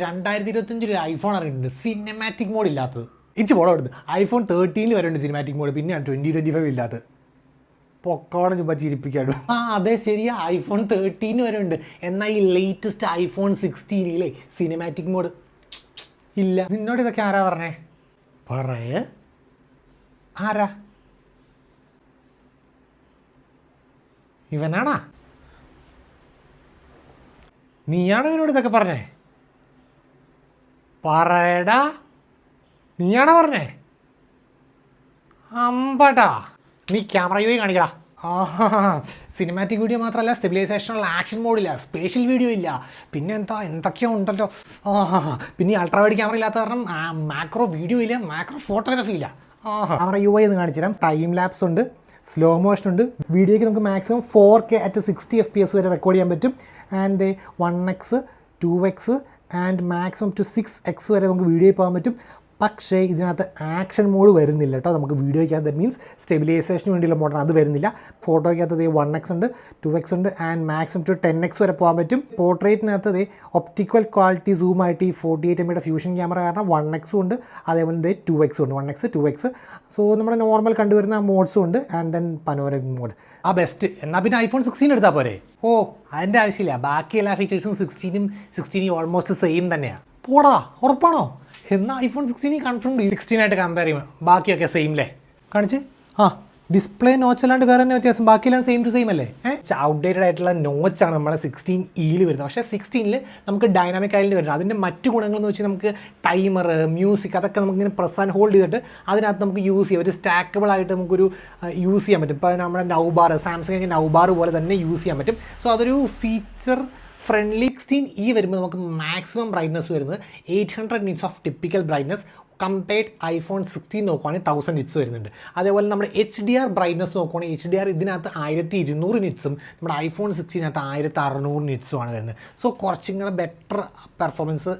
2025 iPhone അറിയുന്നുണ്ട് cinematic mode ഇല്ലാത്തത്. ഇച്ച് പോടാ എടുത്ത് iPhone 13 വരെ ഉണ്ട് സിനിമാറ്റിക് മോഡ്, പിന്നെയാണ് 2025 ഇല്ലാത്തത്. പൊക്കോണം ചുമ്മാ ചിരിപ്പിക്കാടും. അതെ ശരിയാ, iPhone 13 വരെ ഉണ്ട്. എന്നാൽ ഈ ലേറ്റസ്റ്റ് iPhone 16 സിനിമാറ്റിക് മോഡ് ഇല്ല. നിന്നോട് ഇതൊക്കെ ആരാ പറഞ്ഞേ? പറയേ ആരാ? ഇവനാണാ? നീയാണോ ഇവനോട് ഇതൊക്കെ പറഞ്ഞേ? പറയടാ, നീയാണോ പറഞ്ഞേ? അമ്പടാ, നീ ക്യാമറ യു കാണിക്കടാ. സിനിമാറ്റിക് വീഡിയോ മാത്രമല്ല, സ്റ്റെബിലൈസേഷനുള്ള ആക്ഷൻ മോഡില്ല, സ്പേഷ്യൽ വീഡിയോ ഇല്ല, പിന്നെ എന്തൊക്കെയോ ഉണ്ടല്ലോ. പിന്നെ അൾട്രാ വൈഡ് ക്യാമറ ഇല്ലാത്ത കാരണം മാക്രോ വീഡിയോ ഇല്ല, മാക്രോ ഫോട്ടോഗ്രാഫി ഇല്ല. ക്യാമറ യു എന്ന് കാണിച്ചു തരാം. ടൈം ലാപ്സ് ഉണ്ട്, സ്ലോ മോഷൻ ഉണ്ട്. വീഡിയോയ്ക്ക് നമുക്ക് മാക്സിമം 4K അറ്റ് 60 FPS വരെ റെക്കോർഡ് ചെയ്യാൻ പറ്റും. And 1x 2x and maximum two 6x വരെ നമുക്ക് വീഡിയോ പോകാൻ പറ്റും. പക്ഷേ ഇതിനകത്ത് ആക്ഷൻ മോഡ് വരുന്നില്ല കേട്ടോ. നമുക്ക് വീഡിയോയ്ക്കകത്ത് ദറ്റ് മീൻസ് സ്റ്റെബിലൈസേഷന് വേണ്ടിയുള്ള മോഡാണ്, അത് വരുന്നില്ല. ഫോട്ടോയ്ക്കകത്ത് 1x ഉണ്ട്, 2x ഉണ്ട് ആൻഡ് മാക്സിമം ടു 10x വരെ പോകാൻ പറ്റും. പോർട്രേറ്റിനകത്ത് ഒപ്റ്റിക്കൽ ക്വാളിറ്റി സൂം ആയിട്ട് ഈ 48 MB ഫ്യൂഷൻ ക്യാമറ കാരണം 1x ഉണ്ട്, അതേപോലെ 2x ഉണ്ട്, 1x 2x. സോ നമ്മുടെ നോർമൽ കണ്ടുവരുന്ന മോഡ്സും ഉണ്ട് and then panoramic mode. Best. എന്നാൽ പിന്നെ iPhone 16 എടുത്താൽ പോരെ? അതിൻ്റെ ആവശ്യമില്ല. ബാക്കി എല്ലാ ഫീച്ചേഴ്സും 16 ഓൾമോസ്റ്റ് സെയിം തന്നെയാണ്. പോടാ, ഉറപ്പാണോ? എന്നാൽ iPhone 16 കൺഫേം 16 ആയിട്ട് കമ്പയർ ചെയ്യുമ്പോൾ ബാക്കിയൊക്കെ സെയിം അല്ലേ? കാണിച്ച് ഡിസ്പ്ലേ നോച്ച് അല്ലാണ്ട് വേറെ തന്നെ വ്യത്യാസം, ബാക്കിയെല്ലാം സെയിം ടു സെയിം അല്ലേ? ഔട്ട്ഡേറ്റഡ് ആയിട്ടുള്ള നോച്ചാണ് നമ്മളെ 16E വരുന്നത്. പക്ഷേ 16 നമുക്ക് ഡൈനാമിക് ഐലൻഡ് വരുന്നത്. അതിൻ്റെ മറ്റു ഗുണങ്ങളെന്ന് വെച്ചാൽ നമുക്ക് ടൈമർ, മ്യൂസിക് അതൊക്കെ നമുക്കിങ്ങനെ പ്രസ് ആൻഡ് ഹോൾഡ് ചെയ്തിട്ട് അതിനകത്ത് നമുക്ക് യൂസ് ചെയ്യാം. ഒരു സ്റ്റാക്കബിൾ ആയിട്ട് നമുക്കൊരു യൂസ് ചെയ്യാൻ പറ്റും. ഇപ്പോൾ നമ്മുടെ നൗബാർ, സാംസങ്ങിൻ്റെ നൗബാർ പോലെ തന്നെ യൂസ് ചെയ്യാൻ പറ്റും. സോ അതൊരു ഫീച്ചർ ഫ്രണ്ട്ലി. 16E വരുമ്പോൾ നമുക്ക് മാക്സിമം ബ്രൈറ്റ്നസ് വരുന്നത് 800 nits of typical brightness. Compared iPhone 16 നോക്കുവാണെങ്കിൽ 1000 nits വരുന്നുണ്ട്. അതേപോലെ നമ്മുടെ HDR ബ്രൈറ്റ്നസ് നോക്കുവാണെങ്കിൽ HDR ഇതിനകത്ത് 1200 nitsഉം നമ്മുടെ iPhone 16 1600 nitsഉമാണ് വരുന്നത്. സോ കുറച്ചും കൂടെ ബെറ്റർ പെർഫോമൻസ്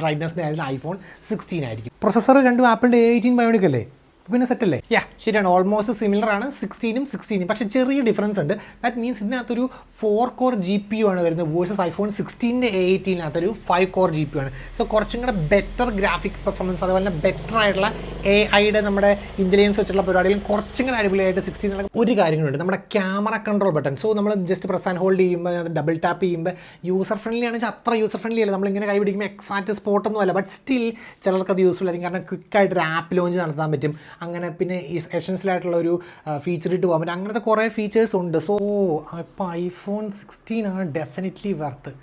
ബ്രൈറ്റ്നസിൻ്റെ ആയാലും iPhone 16 ആയിരിക്കും. പ്രൊസസ്സർ രണ്ടും ആപ്പിളിൻ്റെ A18 ബയോണിക് അല്ലേ? പിന്നെ സെറ്റല്ലേ? ശരിയാണ്, ഓൾമോസ്റ്റ് സിമിലർ ആണ് 16 പക്ഷേ ചെറിയ ഡിഫറൻസ് ഉണ്ട്. ദാറ്റ് മീൻസ് ഇതിനകത്തൊരു 4 core GPU ആണ് വരുന്നത് versus iPhone 16ൻ്റെ A18 5 core GPU ആണ്. സോ കുറച്ചും കൂടെ ബെറ്റർ ഗ്രാഫിക് പെർഫോമൻസ്, അതുപോലെ തന്നെ ബെറ്റർ ആയിട്ടുള്ള AI-യുടെ നമ്മുടെ ഇൻ്റലിജൻസ് വെച്ചുള്ള പരിപാടികളും കുറച്ചും കൂടെ അടിപൊളിയായിട്ട് 16 ഒരു കാര്യങ്ങളുണ്ട്. നമ്മുടെ ക്യാമറ കൺട്രോൾ ബട്ടൺ. സോ നമ്മൾ ജസ്റ്റ് പ്രസ് ആൻഡ് ഹോൾഡ് ചെയ്യുമ്പോൾ, ഡബിൾ ടാപ്പ് ചെയ്യുമ്പോൾ യൂസർ ഫ്രണ്ട്ലി ആണെങ്കിൽ അത്ര യൂസർ ഫ്രണ്ട്ലി അല്ല. നമ്മളിങ്ങനെ കൈ പിടിക്കുമ്പോൾ എക്സാക്റ്റ് സ്പോട്ടൊന്നും അല്ല, ബട്ട് സ്റ്റിൽ ചിലർക്ക് അത് യൂസ്ഫുൾ ആയിരിക്കും. കാരണം ക്വിക്കായിട്ടൊരു ആപ്പ് ലോഞ്ച് നടത്താൻ പറ്റും. അങ്ങനെ പിന്നെ ഈ എസെൻഷ്യലായിട്ടുള്ള ഒരു ഫീച്ചർ ഇട്ട് പോകാൻ പറ്റും. അങ്ങനത്തെ കുറേ ഫീച്ചേഴ്സ് ഉണ്ട്. സോ ഇപ്പോൾ iPhone 16 ആണ് ഡെഫിനറ്റ്ലി വർത്ത്.